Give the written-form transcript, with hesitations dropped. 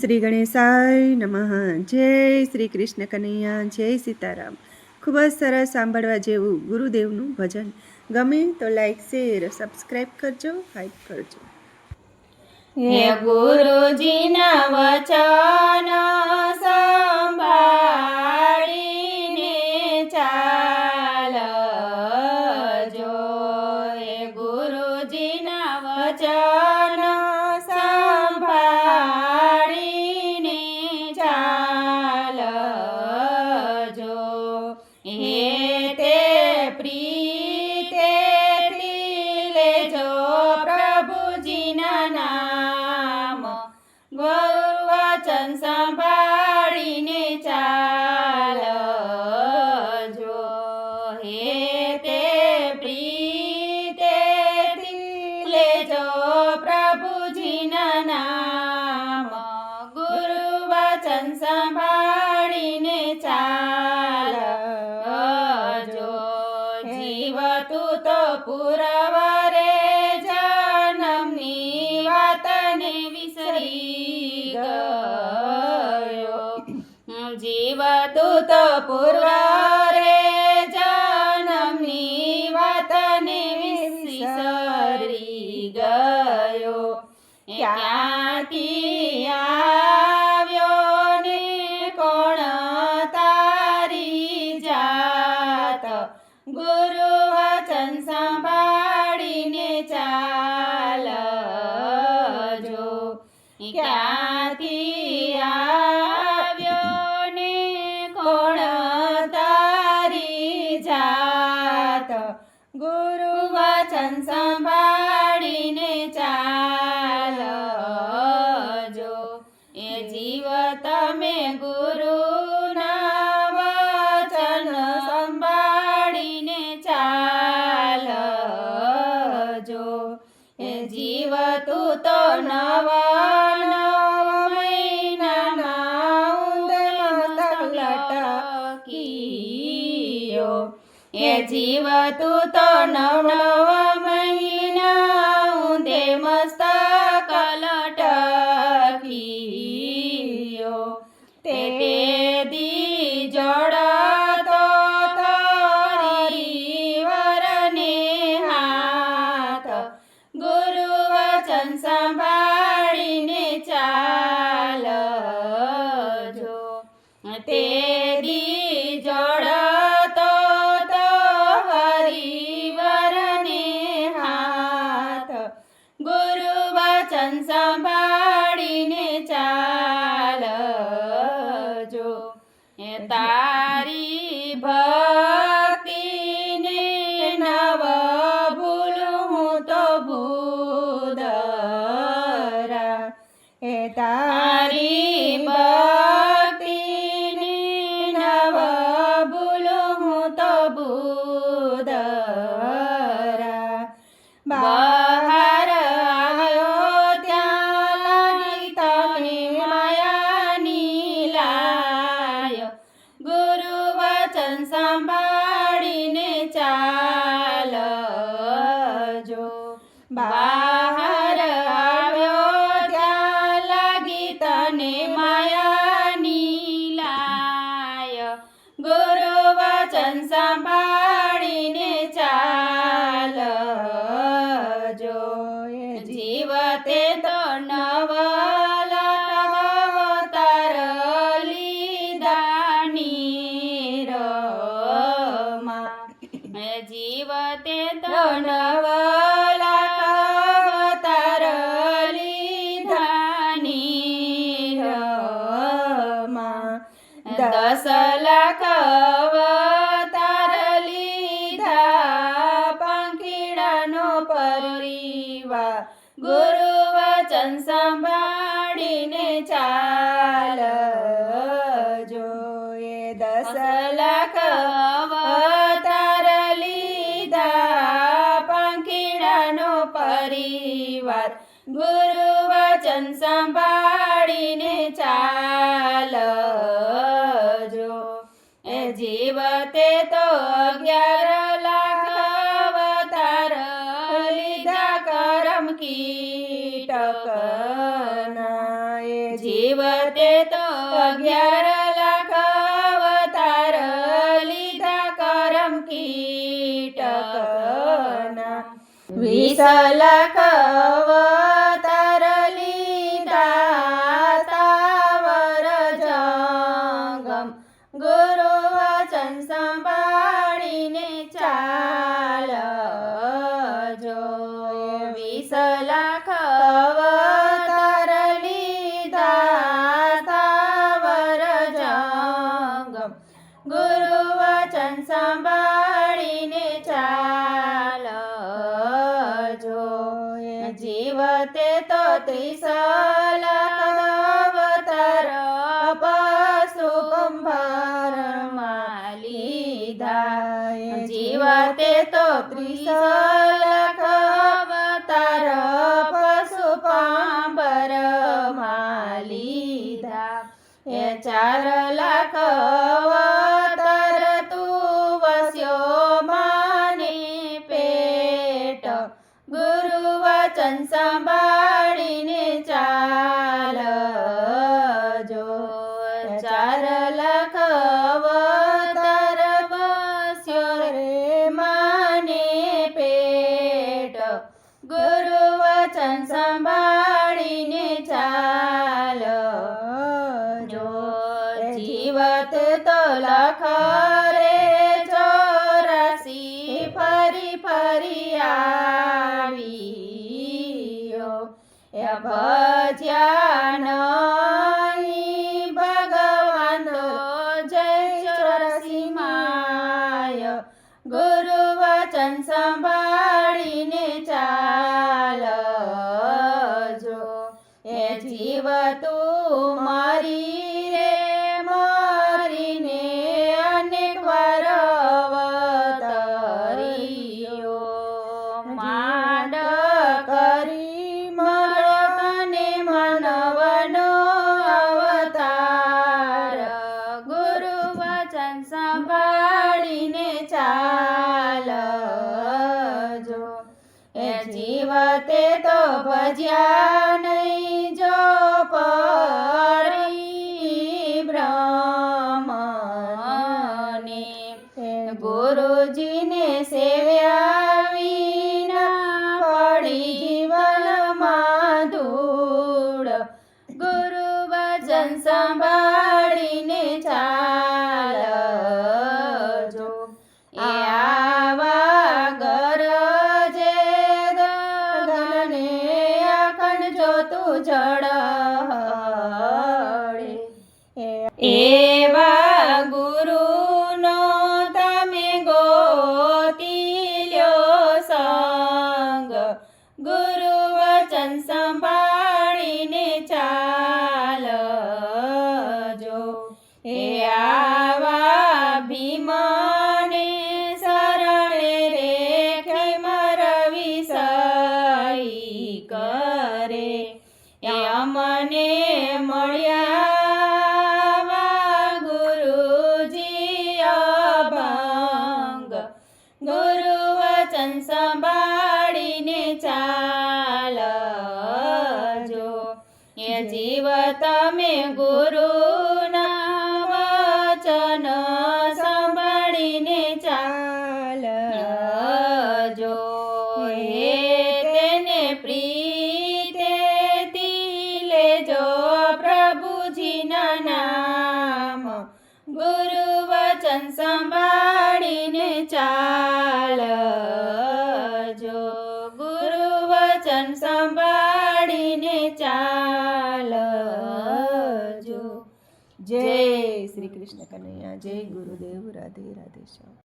શ્રી ગણેશાય નમઃ. જય શ્રી કૃષ્ણ કનૈયા, જય સીતારામ. ખૂબ જ સરસ સાંભળવા જેવું ગુરુદેવનું ભજન. ગમે તો લાઈક, શેર, સબસ્ક્રાઈબ કરજો, હાઈપ કરજો. હે ગુરુજીના વચન સંભાળીને ચાલજો. હે ગુરુજીના વચન સંભાળીને ચાલજો. હે તે પ્રીતેથી લેજો પ્રભુજીના નામ, ગુરુવચન સંભાળીને ચાલજો. હે તે પ્રીતેથી લેજો પ્રભુજીના નામ, ગુરુવચન સંભાળીને ચાલજો. જીવતું તો પુરવરે જન્મની વાતને વિસરી ગયો. જીવતું તો પુરવરે જન્મની વાતને વિસરી ગયો. ક્યાંથી આવ્યો ને કોણ તારી જાત, ગુરુવચન સંભાળીને ચાલજો. ક્યાંથી આવ્યો ને કોણ તારી જાત, ગુરુવચન સંભાળીને ચાલજો. એ જીવ તમે ગુરુના વચન સંભાળીને ચાલજો. એ જીવ તું તો નવ મહિનાના ઊંધમાં લટકીયો. એ જીવ તું તો નવ મહિના ઊંધે મસ્તક લટકીયો. તે દી જોડતો તારી વરને હાથ, ગુરુવચન સંભાળીને ચાલજો. તે દી જોડતો તો હરિવરને હાથ, ગુરુવચન સંભાળીને ચાલજો. એ તારી ભક્તિને નવ ભૂલું હું તો ભૂદરા. એ તારી ભક્તિને નવ ભૂલું હું તો ભૂદરા. બહાર આવ્યો ત્યાં લાગી તને માયાની લાય, ગુરુવચન સંભાળીને ચાલજો. બહાર આવ્યો ત્યાં લાગી તને માયાની લાય, ગુરુવચન સંભાળીને ચાલજો. જીવતે તો નવ અવતાર લીધા નીરમાં. જીવતે તો નવ અવતાર લીધા નીરમાં. 10 લાખ અવતાર લીધા પંખીડાનો પરિવાર, ગુરુવચન સંભાળીને ચાલજો. એ 10 લાખ અવતાર લીધા પંખીડાનો પરિવાર, ગુરુવચન સંભાળીને ચાલજો. એ જીવતે તો 11 લાખ અવતાર લીધા કરમ કીટકના. એ જીવ તે તો 11 લાખ અવતાર લીધા કરમ કીટકના 20 લાખ અવતાર લીધા સ્થાવર જંગમ ગુરુ વચન સંભાળીને ચાલજો 20 લાખ અવતાર લીધા સ્થાવર જંગમ ગુરુ વચન સંભાળીને ચાલજો જીવતે તો 30 લાખ અવતાર પશુ પંભારમાં લીધા જીવતે તો 30 લાખ અવતાર પશુ પાંબરમાં લીધા 4 લાખ અવતાર તું વસ્યો માને પેટ ગુરુ વચન સંભાળીને ચાલજો 4 લાખ અવતાર વસ્યો રે માને પેટ ગુરુ વચન સંભાળીને ચાલજો જીવત તો લાખ રે 84 ફરી ફરી આવ્યો ભજ્યા નહીં ભગવાન તો જય 84 માય ગુરુ વચન સંભાળીને ચાલજો જીવ તું મારી રે મારીને અનેક વાર અવતર્યો માંડ કરી મરને માનવનો અવતાર ગુરુ વચન સંભાળીને ચાલજો જીવતે તો ભજ્યા નહીં જો પરિભ્રમને ગુરુજીને સેવ્યા વિના પડી જીવનમાં ધૂળ ગુરુ વચન સંભાળીને ચાલજો એ આવા ગરજે ગગનને અખંડ જોતું જળહળે એવા ગુરુનો તમે ગોતી લ્યો સંગ ગુરુ વચન સંભાળીને ચાલજો એ આવા ભીમને શરણે રેખે મરવી સહી કરે એ અમને મળ્યા ગુરુજી અભંગ ગુરુ વચન સંભાળીને ચાલજો એ જીવ તમે ગુરુના વચન સંભાળીને ચાલજો હે તેને પ્રીતેથી લેજો પ્રભુજીના નામ ગુરુ વચન સંભાળીને ચાલજો ગુરુ વચન સંભાળીને ચાલજો જય શ્રી કૃષ્ણ કનૈયા જય ગુરુદેવ રાધે રાધે શ્યામ.